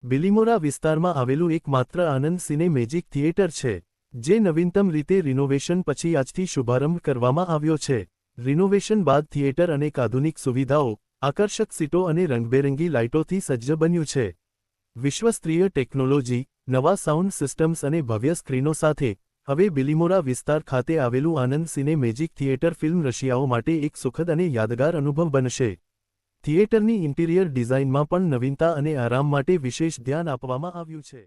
બિલીમોરા વિસ્તારમાં આવેલું એકમાત્ર આનંદ સિને મેજિક થિયેટર છે, જે નવીનતમ રીતે રિનોવેશન પછી આજથી શુભારંભ કરવામાં આવ્યો છે. રિનોવેશન બાદ થિયેટર અનેક આધુનિક સુવિધાઓ, આકર્ષક સીટો અને રંગબેરંગી લાઇટોથી સજ્જ બન્યું છે. વિશ્વસ્તરીય ટેકનોલોજી, નવા સાઉન્ડ સિસ્ટમ્સ અને ભવ્ય સ્ક્રીનો સાથે, હવે બિલીમોરા વિસ્તાર ખાતે આવેલું આનંદ સિને મેજિક થિયેટર ફિલ્મ રસિયાઓ માટે એક સુખદ અને યાદગાર અનુભવ બનશે. થિયેટરની ઇન્ટિરિયર ડિઝાઇનમાં પણ નવીનતા અને આરામ માટે વિશેષ ધ્યાન આપવામાં આવ્યું છે.